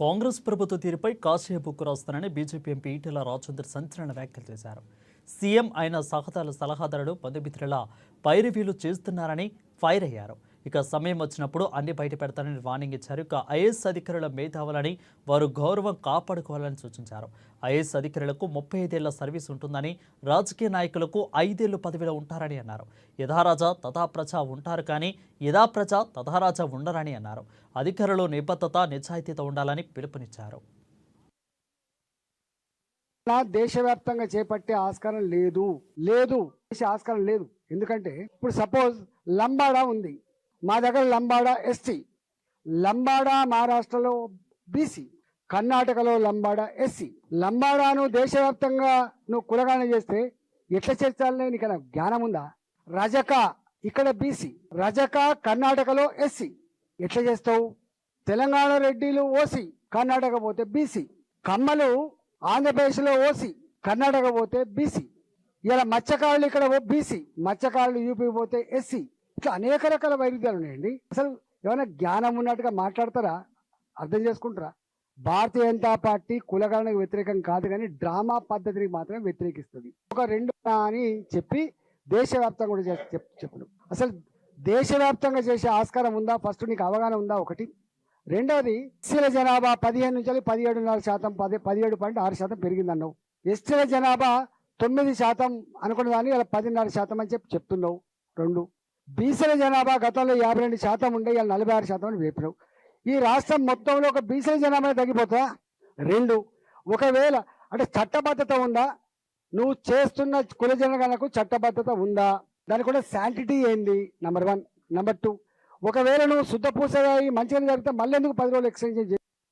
కాంగ్రెస్ ప్రభుత్వ తీరుపై కాసేపు రాస్తానని బీజేపీ ఎంపీ ఈటెల రాజేందర్ సంచలన వ్యాఖ్యలు చేశారు. సీఎం అయిన సహతాల సలహాదారుడు బంధుమిత్రుల పైరవీలు చేస్తున్నారని ఫైర్ అయ్యారు. ఇక సమయం వచ్చినప్పుడు అన్ని బయట పెడతారని వార్నింగ్ ఇచ్చారు. ఇక ఐఏఎస్ అధికారుల మేధావులని వారు గౌరవం కాపాడుకోవాలని సూచించారు. ఐఏఎస్ అధికారులకు 35 ఏళ్ల సర్వీస్ ఉంటుందని, రాజకీయ నాయకులకు 5 ఏళ్లు పదవిలో ఉంటారని అన్నారు. యథారాజా తథా ప్రజ ఉంటారు కానీ యథా ప్రజ తథారాజా ఉండరని అన్నారు. అధికారులు నిబద్ధత నిజాయితీతో ఉండాలని పిలుపునిచ్చారు. దేశవ్యాప్తంగా చేపట్టే ఆస్కారం లేదు చేసే ఆస్కారం లేదు. ఎందుకంటే ఇప్పుడు సపోజ్ లంబాడా ఉంది, మా దగ్గర లంబాడా ఎస్టీ, లంబాడా మహారాష్ట్రలో బీసీ, కర్ణాటకలో లంబాడా ఎస్సీ. లంబాడాను దేశవ్యాప్తంగా నువ్వు కులగాన చేస్తే ఎట్లా చేర్చాలని నీకు జ్ఞానం ఉందా? రజక ఇక్కడ బీసీ, రజక కర్ణాటకలో ఎస్సీ, ఎట్లా చేస్తావు? తెలంగాణ రెడ్డిలు ఓసీ, కర్ణాటక పోతే బీసీ, కమ్మలు ఆంధ్రప్రదేశ్లో ఓసీ, కర్ణాటక పోతే బీసీ. ఇలా మత్స్యకారులు ఇక్కడ బీసీ, మత్స్యకారులు యూపీ పోతే ఎస్సీ. ఇట్లా అనేక రకాల వైరుధ్యాలు ఉన్నాయండి. అసలు ఏమైనా జ్ఞానం ఉన్నట్టుగా మాట్లాడతారా? అర్థం చేసుకుంటారా? భారతీయ జనతా పార్టీ కులగణకు వ్యతిరేకం కాదు, కానీ డ్రామా పద్ధతిని మాత్రమే వ్యతిరేకిస్తుంది. ఒక రెండు అని చెప్పి దేశవ్యాప్తంగా కూడా చెప్పను. అసలు దేశవ్యాప్తంగా చేసే ఆస్కారం ఉందా? ఫస్ట్ నీకు అవగాహన ఉందా? ఒకటి. రెండవది, ఎస్సీల జనాభా 15 నుంచి 17.5%, 17.6% పెరిగిందన్నావు. ఎస్టీల జనాభా 9% అనుకున్న దాన్ని ఇలా 10.5% అని చెప్తున్నావు. రెండు. బీసీల జనాభా గతంలో 52% ఉండే, ఇలా 46% అని వేపినావు. ఈ రాష్ట్రం మొత్తంలో ఒక బీసీల జనాభా తగ్గిపోతుందా? రెండు. ఒకవేళ అంటే చట్టబద్ధత ఉందా? నువ్వు చేస్తున్న కుల జనగణకు చట్టబద్ధత ఉందా? దానికి కూడా శాంటిటీ ఏంది? నంబర్ 1. నంబర్ 2, ఒకవేళ నువ్వు శుద్ధ పూసగా మంచిగా జరిగితే మళ్ళీ ఎందుకు 10 రోజులు ఎక్స్టెన్షన్